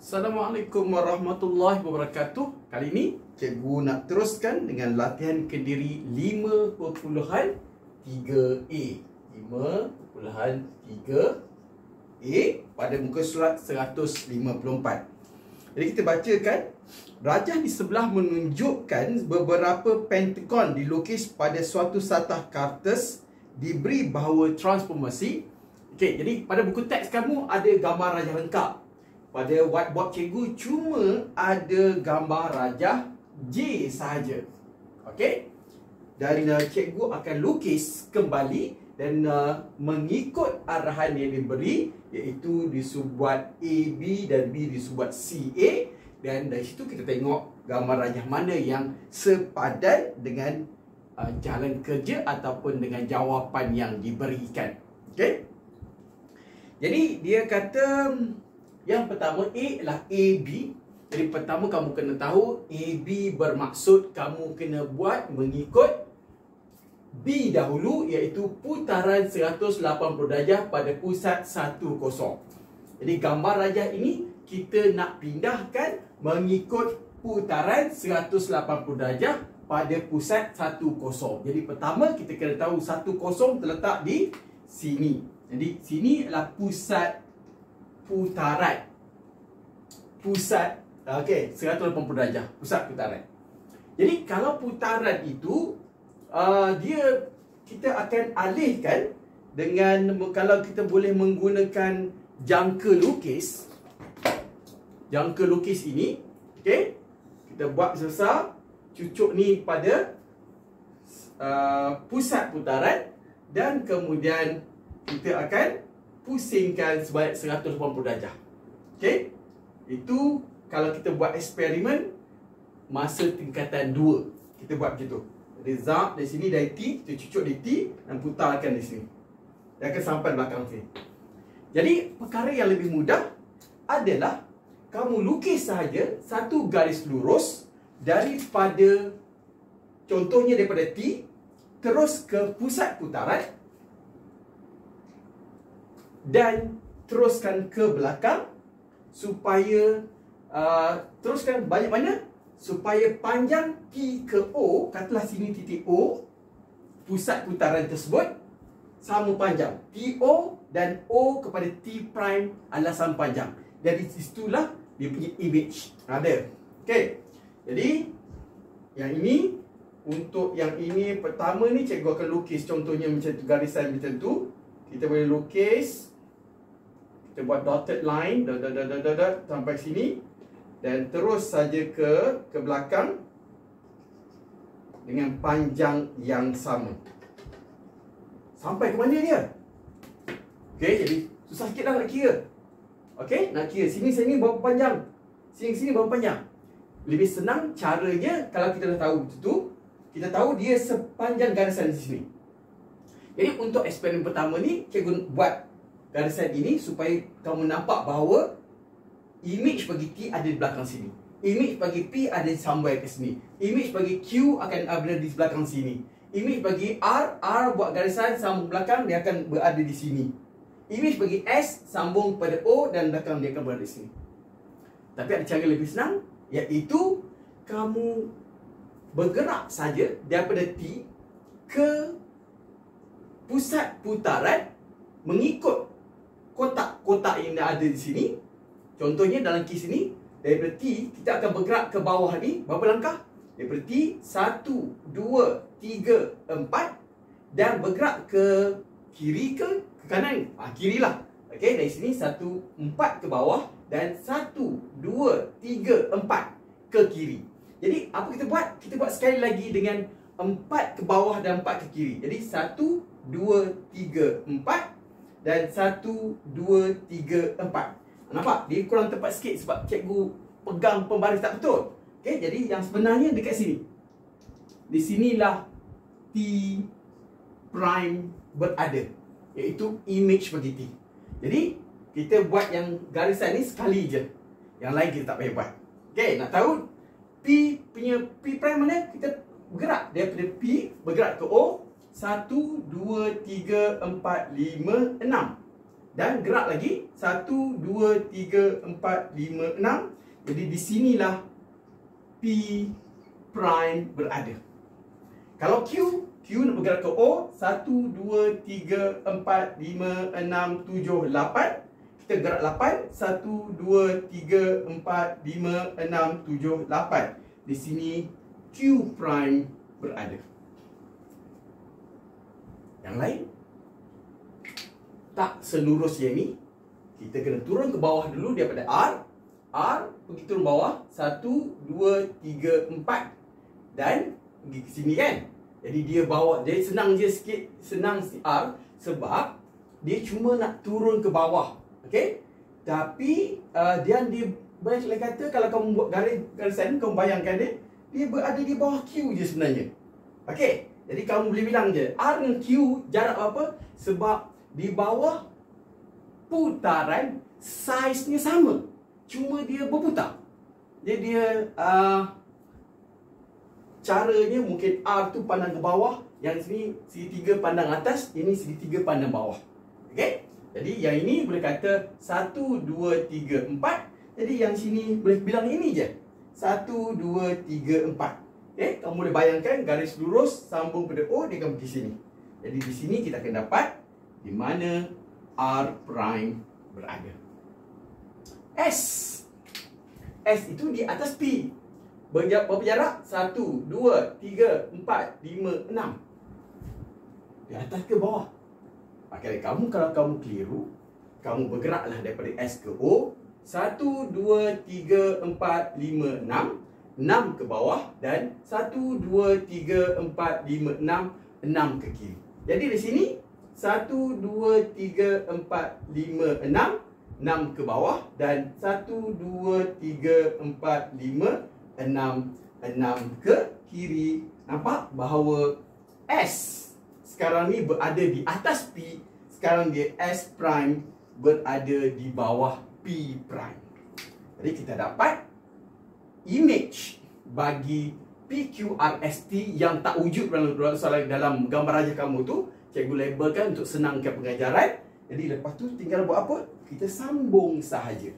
Assalamualaikum warahmatullahi wabarakatuh. Kali ini cikgu nak teruskan dengan latihan Kendiri 5.3a. 5.3a pada muka surat 154. Jadi kita bacakan, rajah di sebelah menunjukkan beberapa pentagon dilukis pada suatu satah kertas diberi bahawa transformasi. Okey, jadi pada buku teks kamu ada gambar rajah lengkap. Pada whiteboard cikgu cuma ada gambar rajah J sahaja. Okey? Dan cikgu akan lukis kembali dan mengikut arahan yang diberi, iaitu disubuat A, B dan B disubuat C, A. Dan dari situ kita tengok gambar rajah mana yang sepadan dengan jalan kerja ataupun dengan jawapan yang diberikan. Okey? Jadi dia kata yang pertama A adalah AB. Jadi pertama kamu kena tahu AB bermaksud kamu kena buat mengikut B dahulu, iaitu putaran 180 darjah pada pusat 10. Jadi gambar rajah ini kita nak pindahkan mengikut putaran 180 darjah pada pusat 10. Jadi pertama kita kena tahu 10 terletak di sini. Jadi sini adalah pusat putaran. Pusat, okey, 180 darjah, pusat putaran. Jadi kalau putaran itu kita akan alihkan dengan, kalau kita boleh menggunakan jangka lukis. Jangka lukis ini, okey, kita buat sebesar, cucuk ni pada pusat putaran dan kemudian kita akan pusingkan sebalik 180 darjah. Okey? Itu kalau kita buat eksperimen masa tingkatan 2. Kita buat macam tu. Result dari sini, dari T, kita cucuk di T dan putarkan di sini. Dia akan sampai belakang sini. Jadi perkara yang lebih mudah adalah kamu lukis sahaja satu garis lurus daripada, contohnya daripada T terus ke pusat putaran dan teruskan ke belakang supaya teruskan banyak mana supaya panjang P ke O, katalah sini titik O, pusat putaran tersebut sama panjang. PO dan O kepada T prime adalah sama panjang. Dari situlah dia punya image ada. Okey. Jadi yang ini, untuk yang ini pertama ni cikgu akan lukis contohnya macam tu, garisan macam tu. Kita boleh lukis, kita buat dotted line sampai sini dan terus saja ke belakang dengan panjang yang sama. Sampai ke mana dia? Okey, jadi susah sikit dah nak kira. Okey, nak kira sini berapa panjang, sini berapa panjang. Lebih senang caranya kalau kita dah tahu tu, kita tahu dia sepanjang garisan di sini. Jadi untuk eksperimen pertama ni cikgu buat garisan ini supaya kamu nampak bahawa image bagi T ada di belakang sini, image bagi P ada sampai ke sini, image bagi Q akan ada di belakang sini, image bagi R buat garisan sambung belakang, dia akan berada di sini, image bagi S sambung pada O dan belakang dia akan berada di sini. Tapi ada cara lebih senang, iaitu kamu bergerak saja daripada T ke pusat putaran mengikut kotak-kotak yang ada di sini. Contohnya dalam kes ini, daripada T kita akan bergerak ke bawah ni berapa langkah? Daripada T 1, 2, 3, 4 dan bergerak ke kiri ke kanan? Kiri lah. Okey, dari sini 1, 4 ke bawah dan 1, 2, 3, 4 ke kiri. Jadi apa kita buat? Kita buat sekali lagi dengan 4 ke bawah dan 4 ke kiri. Jadi 1, 2, 3, 4 dan 1, 2, 3, 4. Nampak? Dia kurang tepat sikit sebab cikgu pegang pembaris tak betul. Okey, jadi yang sebenarnya dekat sini. Di sinilah T prime berada, iaitu image bagi T. Jadi kita buat yang garisan ni sekali je. Yang lain kita tak payah buat. Okey, nak tahu P punya P prime mana? Kita bergerak daripada P bergerak ke O. 1, 2, 3, 4, 5, 6. Dan gerak lagi 1, 2, 3, 4, 5, 6. Jadi di sinilah P prime berada. Kalau Q nak bergerak ke O, 1, 2, 3, 4, 5, 6, 7, 8. Kita gerak 8. 1, 2, 3, 4, 5, 6, 7, 8. Di sini Q prime berada. Yang lain tak selurus yang ni. Kita kena turun ke bawah dulu daripada R. R pergi turun bawah 1, 2, 3, 4. Dan pergi ke sini kan. Jadi dia bawa, dia senang je sikit, senang si R sebab dia cuma nak turun ke bawah. Okey? Tapi dia boleh kata kalau kamu buat garisan, kamu bayangkan dia berada di bawah Q je sebenarnya. Okey? Jadi kamu boleh bilang je R dengan Q jarak apa? Sebab di bawah putaran saiznya sama. Cuma dia berputar. Jadi dia caranya mungkin R tu pandang ke bawah, yang sini segitiga pandang atas, ini segitiga pandang bawah. Okey? Jadi yang ini boleh kata 1, 2, 3, 4. Jadi yang sini boleh bilang ini je. 1, 2, 3, 4. Okey? Kamu boleh bayangkan garis lurus sambung pada O, dia akan pergi sini. Jadi di sini kita akan dapat di mana R prime berada. S. S itu di atas P. Berapa jarak? 1, 2, 3, 4, 5, 6. Di atas ke bawah? Okay, kalau kamu keliru, kamu bergeraklah daripada S ke O. 1, 2, 3, 4, 5, 6. 6 ke bawah. Dan 1, 2, 3, 4, 5, 6. 6 ke kiri. Jadi di sini 1, 2, 3, 4, 5, 6. 6 ke bawah. Dan 1, 2, 3, 4, 5, 6 ke kiri. Nampak bahawa S sekarang ni berada di atas P. Sekarang dia S prime berada di bawah P prime. Jadi kita dapat image bagi PQRST yang tak wujud dalam gambar raja kamu tu. Cikgu labelkan untuk senangkan pengajaran. Jadi lepas tu tinggal buat apa? Kita sambung sahaja.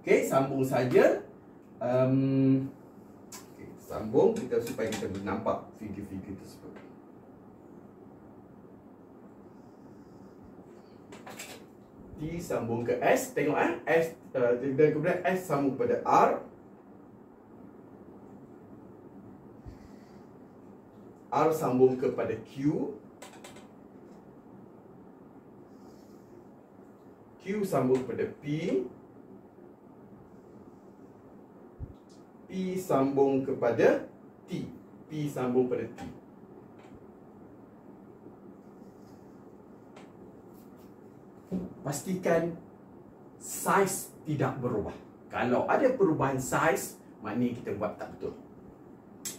Okey, sambung saja. Okay, sambung kita supaya kita boleh nampak figure-figure tersebut. T sambung ke S, tengok S dan kemudian S sambung kepada R. R sambung kepada Q. Q sambung kepada P. P sambung kepada T. P sambung pada T. Pastikan saiz tidak berubah. Kalau ada perubahan saiz, maknanya kita buat tak betul.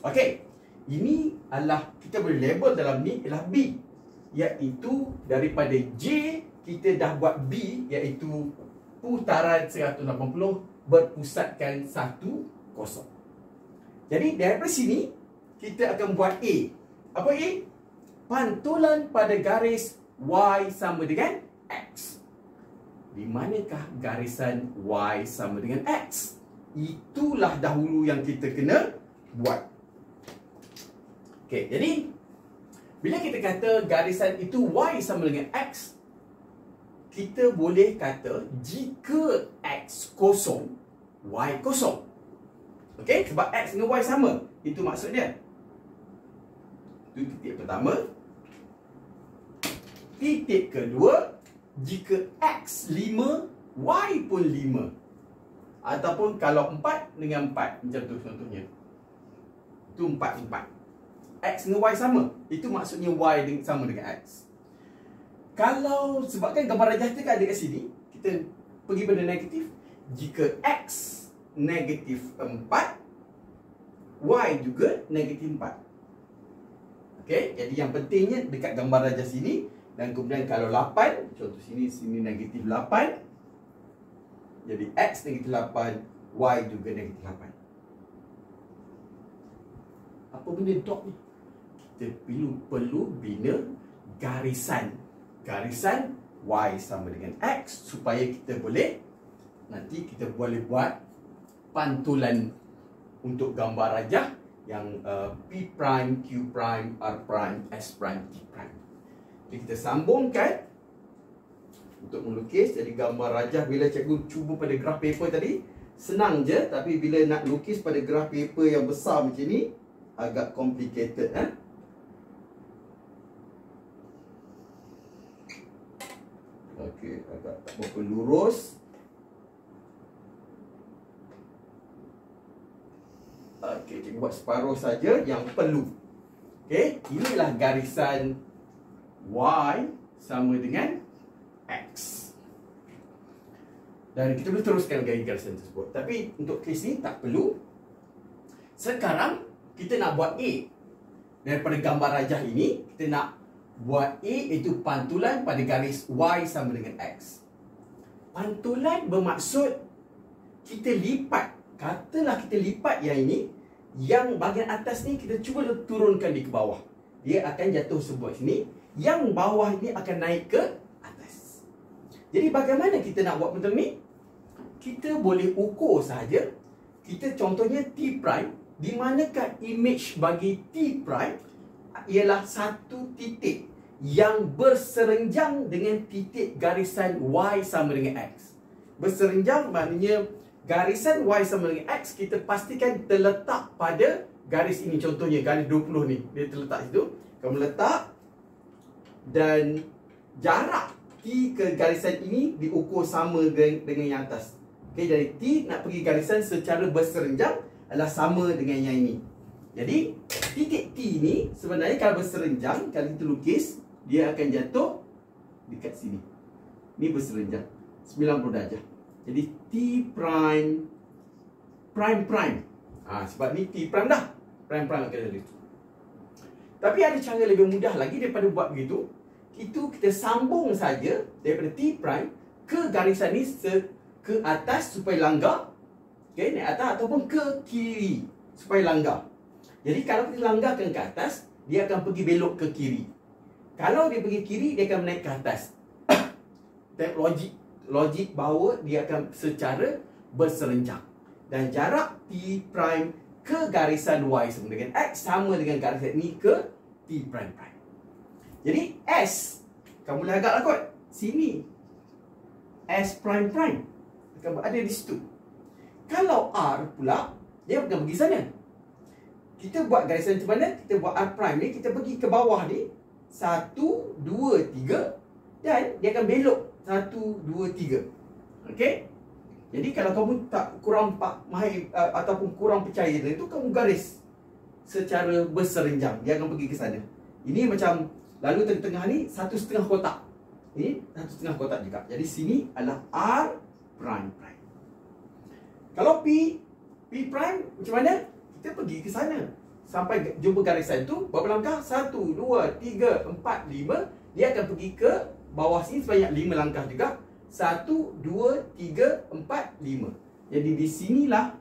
Okey. Ini adalah, kita boleh label dalam ni ialah B. Iaitu daripada J, kita dah buat B, iaitu putaran 180 berpusatkan 1, 0. Jadi daripada sini kita akan buat A. Apa A? Pantulan pada garis Y sama dengan X. Di manakah garisan Y sama dengan X? Itulah dahulu yang kita kena buat. Okey, jadi bila kita kata garisan itu Y sama dengan X, kita boleh kata jika X kosong, Y kosong. Okey, sebab X dengan Y sama. Itu maksud dia. Itu titik pertama. Titik kedua, jika X 5, Y pun 5. Ataupun kalau 4 dengan 4, macam tu contohnya. Itu 4, 4. X dengan Y sama. Itu maksudnya Y sama dengan X. Kalau sebabkan gambar rajah kita ada kat sini, kita pergi pada negatif. Jika X negatif 4, Y juga negatif 4. Okey, jadi yang pentingnya dekat gambar rajah sini. Dan kemudian kalau 8, contoh sini negatif 8. Jadi X negatif 8, Y juga negatif 8. Apa benda dot ni? Kita perlu bina garisan. Garisan Y sama dengan X, supaya kita boleh nanti kita boleh buat pantulan untuk gambar rajah yang P prime, Q prime, R prime, S prime, T prime. Jadi kita sambungkan untuk melukis. Jadi gambar rajah bila cikgu cuba pada graf paper tadi senang je, tapi bila nak lukis pada graf paper yang besar macam ni agak complicated. Okey, agak tak berapa lurus. Okey, cikgu buat separuh saja yang perlu. Okey, inilah garisan Y sama dengan X. Dan kita boleh teruskan garisan tersebut. Tapi untuk kes ni tak perlu. Sekarang kita nak buat A. Daripada gambar rajah ini, kita nak buat A iaitu pantulan pada garis Y sama dengan X. Pantulan bermaksud kita lipat. Katalah kita lipat yang ini, yang bahagian atas ni kita cuba turunkan di ke bawah. Dia akan jatuh sebuah sini, yang bawah ini akan naik ke atas. Jadi bagaimana kita nak buat benda ni? Kita boleh ukur sahaja. Kita contohnya T prime, di manakah image bagi T prime ialah satu titik yang berserenjang dengan titik garisan Y sama dengan X. Berserenjang maknanya garisan Y sama dengan X kita pastikan terletak pada garis ini. Contohnya garis 20 ni, dia terletak situ. Kamu letak dan jarak T ke garisan ini diukur sama dengan yang atas. Okey, jadi T nak pergi garisan secara berserenjang adalah sama dengan yang ini. Jadi titik T ini sebenarnya kalau berserenjang, kalau kita lukis, dia akan jatuh dekat sini. Ini berserenjang 90 darjah. Jadi T prime prime. Sebab ni T prime dah. Prime akan jadi. Tapi ada cara lebih mudah lagi daripada buat begitu. Itu kita sambung saja daripada T prime ke garisan ni ke atas supaya langgar. Okey, naik atas ataupun ke kiri supaya langgar. Jadi kalau kita langgarkan ke atas, dia akan pergi belok ke kiri. Kalau dia pergi kiri, dia akan naik ke atas. Dan logik bahawa dia akan secara berserenjang. Dan jarak T prime ke garisan Y sama dengan X sama dengan garisan ni ke T prime prime. Jadi S, kamu boleh agaklah kot sini. S prime prime akan ada di situ. Kalau R pula, dia akan pergi sana. Kita buat garisan macam mana? Kita buat R prime ni, kita pergi ke bawah ni 1, 2, 3 dan dia akan belok 1, 2, 3. Okey? Jadi kalau kamu tak kurang mahir ataupun kurang percaya dengan itu, kamu garis secara berserenjang. Dia akan pergi ke sana. Ini macam lalu tengah-tengah ni 1,5 kotak. Ini 1,5 kotak juga. Jadi sini adalah R prime prime. Kalau P prime macam mana? Kita pergi ke sana sampai jumpa garisan tu. Berapa langkah? 1, 2, 3, 4, 5. Dia akan pergi ke bawah sini sebanyak 5 langkah juga. 1, 2, 3, 4, 5. Jadi di sinilah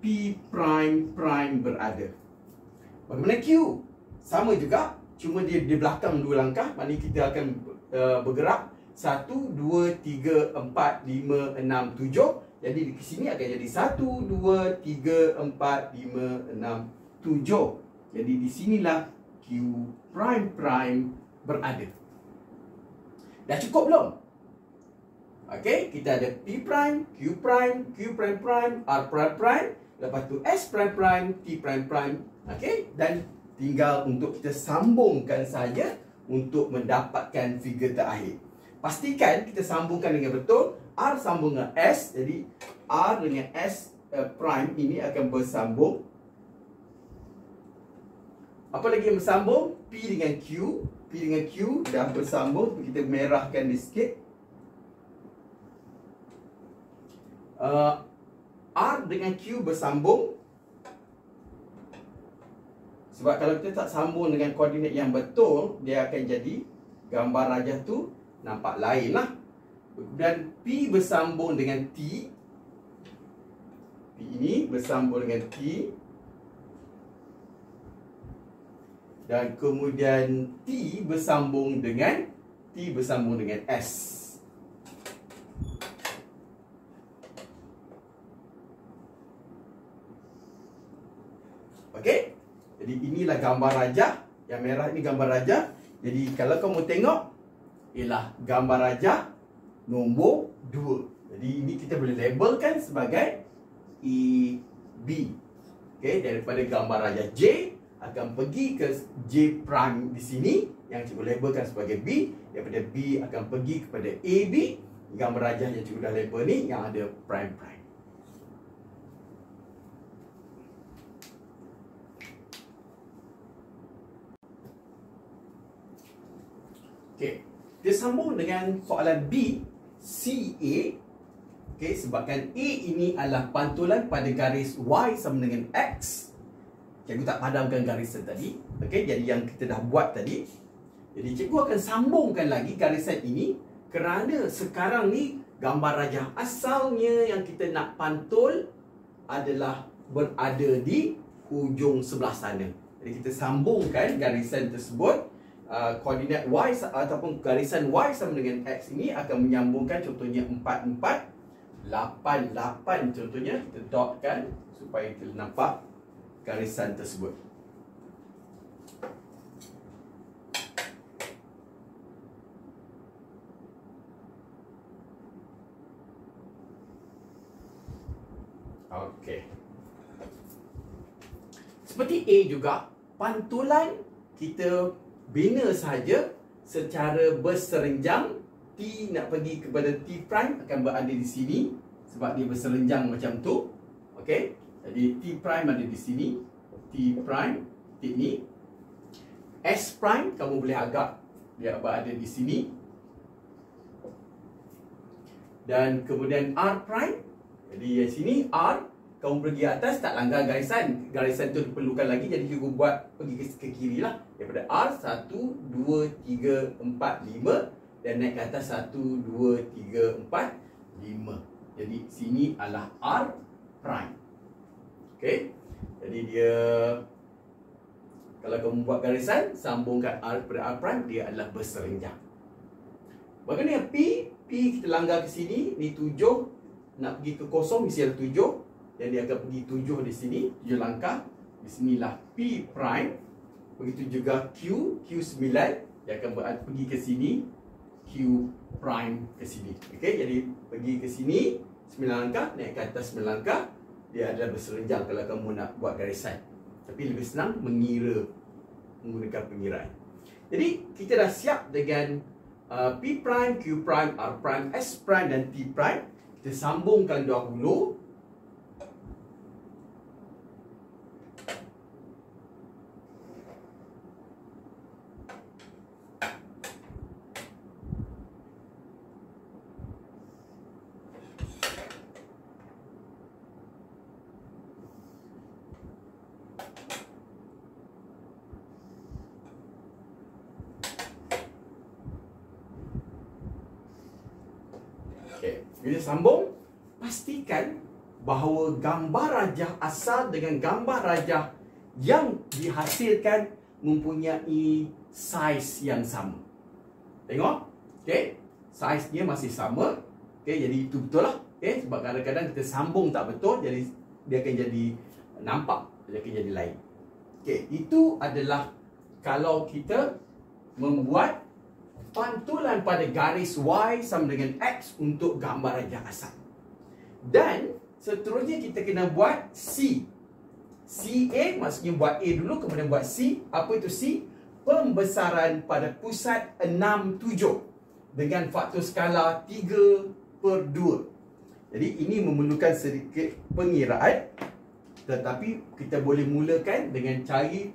P prime prime berada. Bagaimana Q? Sama juga, cuma dia di belakang 2 langkah. Maknanya kita akan bergerak 1, 2, 3, 4, 5, 6, 7. Jadi di sini akan jadi 1, 2, 3, 4, 5, 6, 7. Jadi di sinilah Q prime prime berada. Dah cukup belum? Okey, kita ada P prime, Q prime, Q prime prime, R prime prime, lepas tu S prime prime, T prime prime. Okey, dan tinggal untuk kita sambungkan saja untuk mendapatkan figure terakhir. Pastikan kita sambungkan dengan betul. R sambung dengan S, jadi R dengan S prime ini akan bersambung. Apa lagi yang bersambung? P dengan Q. P dengan Q dah bersambung. Kita merahkan dia sikit. R dengan Q bersambung. Sebab kalau kita tak sambung dengan koordinat yang betul, dia akan jadi gambar rajah tu nampak lain lah. Dan P bersambung dengan T. P ini bersambung dengan T. Dan kemudian T bersambung dengan T bersambung dengan S. Okey? Jadi inilah gambar rajah. Yang merah ini gambar rajah. Jadi kalau kamu tengok, ialah gambar rajah nombor 2. Jadi ini kita boleh labelkan sebagai EB. Okey, daripada gambar rajah J akan pergi ke J prime di sini yang cikgu labelkan sebagai B. Daripada B akan pergi kepada AB. Gambar rajah yang cikgu dah label ni yang ada prime-prime. Okey, kita sambung dengan soalan B, CA. Okey, sebabkan A ini adalah pantulan pada garis Y sama dengan X. Cikgu tak padamkan garisan tadi. Okey, jadi yang kita dah buat tadi. Jadi cikgu akan sambungkan lagi garisan ini kerana sekarang ni gambar rajah asalnya yang kita nak pantul adalah berada di hujung sebelah sana. Jadi kita sambungkan garisan tersebut. Koordinat Y ataupun garisan Y sama dengan X ini akan menyambungkan, contohnya 4, 4, 8, 8 contohnya. Kita dotkan supaya kita nampak garisan tersebut. Okey. Seperti A juga, pantulan kita bina sahaja secara berserenjang. T nak pergi kepada T prime akan berada di sini sebab dia berserenjang macam tu. Okey. Jadi T prime ada di sini. T prime titik ni. S prime kamu boleh agak dia berada di sini. Dan kemudian R prime. Jadi yang sini R, kamu pergi atas tak langgar garisan. Garisan tu diperlukan lagi, jadi cikgu buat pergi ke kiri lah. Daripada R 1, 2, 3, 4, 5 dan naik ke atas 1, 2, 3, 4, 5. Jadi sini adalah R prime. Okey. Jadi dia, kalau kamu buat garisan sambungkan R pada R prime, dia adalah berserenjang. Bagaimana yang P? P kita langgar ke sini, ni 7. Nak pergi ke kosong mesti ada 7. Dan dia akan pergi 7 di sini, 7 langkah. Di sinilah P prime. Begitu juga Q, Q9 dia akan pergi ke sini, Q prime ke sini. Okey, jadi pergi ke sini 9 langkah, naik ke atas 9 langkah. Dia adalah berserenjang kalau kamu nak buat garisan. Tapi lebih senang mengira menggunakan pengiraan. Jadi kita dah siap dengan P prime, Q prime, R prime, S prime dan T prime. Kita sambungkan dahulu. Bila sambung, pastikan bahawa gambar rajah asal dengan gambar rajah yang dihasilkan mempunyai saiz yang sama. Tengok, okey, saiznya masih sama. Okey, jadi itu betul lah. Okey, sebab kadang-kadang kita sambung tak betul, jadi dia akan jadi nampak, dia akan jadi lain. Okey, itu adalah kalau kita membuat pantulan pada garis Y sama dengan X untuk gambar rajah asal. Dan seterusnya kita kena buat C. CA maksudnya buat A dulu, kemudian buat C. Apa itu C? Pembesaran pada pusat 6, 7 dengan faktor skala 3/2. Jadi ini memerlukan sedikit pengiraan, tetapi kita boleh mulakan dengan cari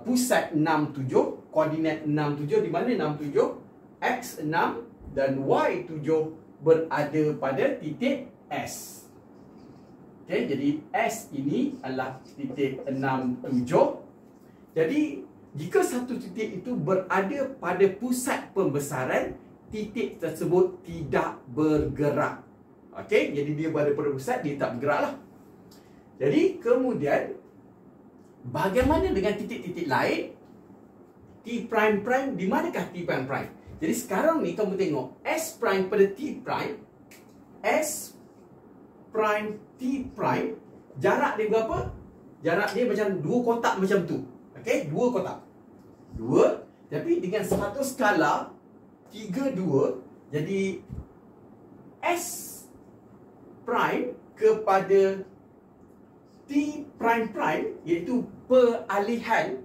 pusat 6, 7, koordinat 6, 7. Di mana 6, 7? X 6 dan Y 7 berada pada titik S. Okey, jadi S ini adalah titik 6, 7. Jadi jika satu titik itu berada pada pusat pembesaran, titik tersebut tidak bergerak. Okey, jadi dia berada pada pusat, dia tak bergerak lah. Jadi kemudian bagaimana dengan titik-titik lain? T prime prime, di manakah T prime prime? Jadi sekarang ni kamu tengok S prime pada T prime, S prime T prime, jarak dia berapa? Jarak dia macam dua kotak macam tu. Okey, dua kotak. Dua, tapi dengan satu skala 3, 2, jadi S prime kepada T prime prime, iaitu peralihan,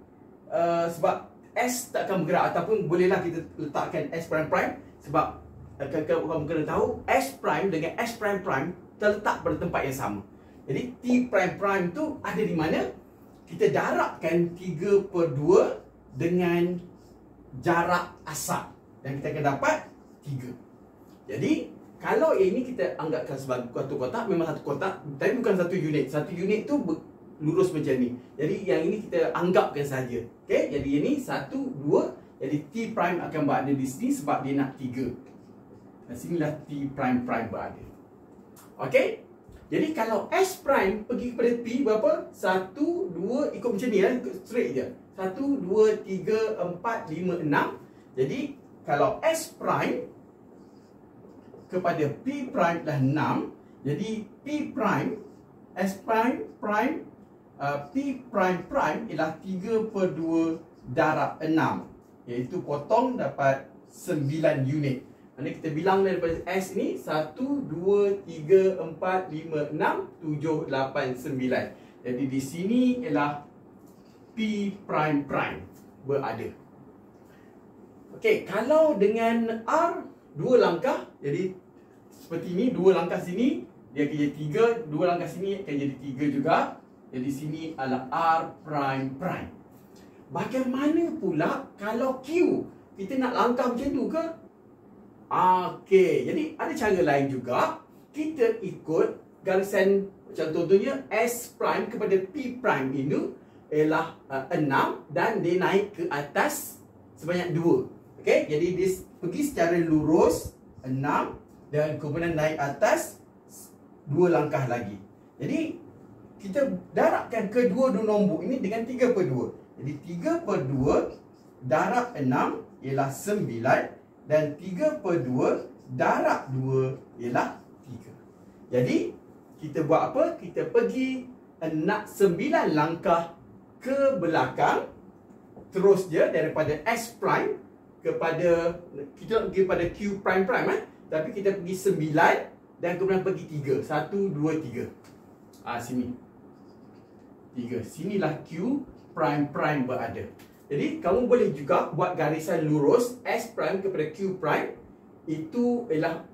sebab S takkan bergerak, ataupun bolehlah kita letakkan S prime prime, sebab kamu kena tahu S prime dengan S prime prime terletak pada tempat yang sama. Jadi T prime prime tu ada di mana? Kita darabkan 3/2 dengan jarak asal, dan kita akan dapat 3. Jadi kalau yang ini kita anggapkan sebagai satu kotak, memang satu kotak, tapi bukan satu unit. Satu unit tu lurus macam ni. Jadi yang ini kita anggapkan saja. Okey, jadi ini 1, 2. Jadi T prime akan berada di sini sebab dia nak 3. Dan sinilah T prime prime berada. Okey. Jadi kalau S prime pergi kepada P berapa? 1, 2, ikut macam ni lah, ikut straight je. 1, 2, 3, 4, 5, 6. Jadi kalau S prime kepada P prime dah 6. Jadi P prime, S prime prime, P prime prime ialah 3/2 darab 6, iaitu potong dapat 9 unit. Maksudnya kita bilang daripada S ni 1, 2, 3, 4, 5, 6, 7, 8, 9. Jadi di sini ialah P prime prime berada. Okey, kalau dengan R 2 langkah, jadi seperti ini, 2 langkah sini dia akan jadi 3, 2 langkah sini akan jadi 3 juga. Jadi sini adalah R prime prime. Bagaimana pula kalau Q? Kita nak langkah macam tu ke? Okey, jadi ada cara lain juga. Kita ikut garisan, macam contohnya S prime kepada P prime ini ialah 6 dan dia naik ke atas sebanyak 2. Okey, jadi dia pergi secara lurus 6 dan kemudian naik atas 2 langkah lagi. Jadi kita darabkan kedua-dua nombor ini dengan 3/2. Jadi 3/2 darab 6 ialah 9 dan 3/2 darab 2 ialah 3. Jadi kita buat apa? Kita pergi 9 langkah ke belakang, terus je daripada S prime kepada, kita pergi pada Q prime prime tapi kita pergi 9 dan kemudian pergi 3. 1, 2, 3. Sini 3. Sinilah Q prime prime berada. Jadi kamu boleh juga buat garisan lurus S prime kepada Q prime. Itu ialah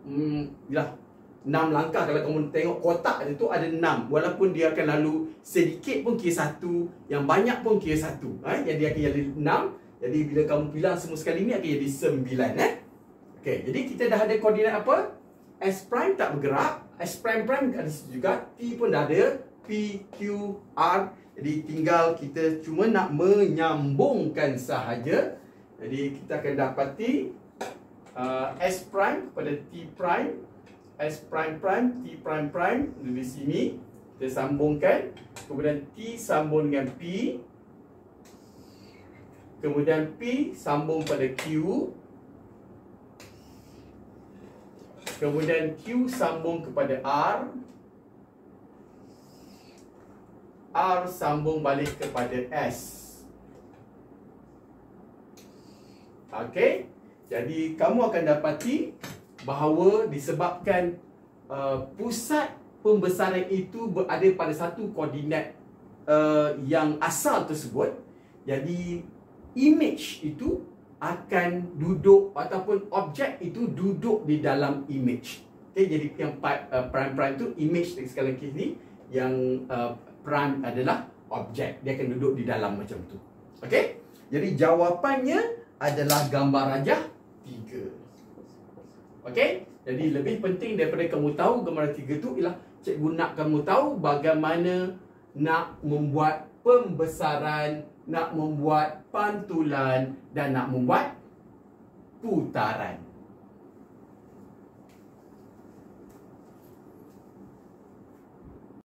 6 langkah. Kalau kamu tengok kotak itu ada 6. Walaupun dia akan lalu sedikit pun kira 1, yang banyak pun kira 1. Jadi akan jadi 6. Jadi bila kamu bilang semua sekali ni akan jadi 9. Okey, jadi kita dah ada koordinat apa? S prime tak bergerak, S prime prime ada situ juga, T pun dah ada, P, Q, R. Jadi tinggal kita cuma nak menyambungkan sahaja. Jadi kita akan dapati S prime kepada T prime, S prime prime, T prime prime di sini. Kita sambungkan, kemudian T sambung dengan P, kemudian P sambung pada Q, kemudian Q sambung kepada R, R sambung balik kepada S. Okey, jadi kamu akan dapati bahawa disebabkan pusat pembesaran itu berada pada satu koordinat yang asal tersebut, jadi image itu akan duduk, ataupun objek itu duduk di dalam image. Okey, jadi yang prime tu image sekali lagi ni, yang prime adalah objek, dia akan duduk di dalam macam tu. Okey, jadi jawapannya adalah gambar rajah 3. Okey, jadi lebih penting daripada kamu tahu gambar 3 tu ialah cikgu nak kamu tahu bagaimana nak membuat pembesaran, nak membuat pantulan dan nak membuat putaran.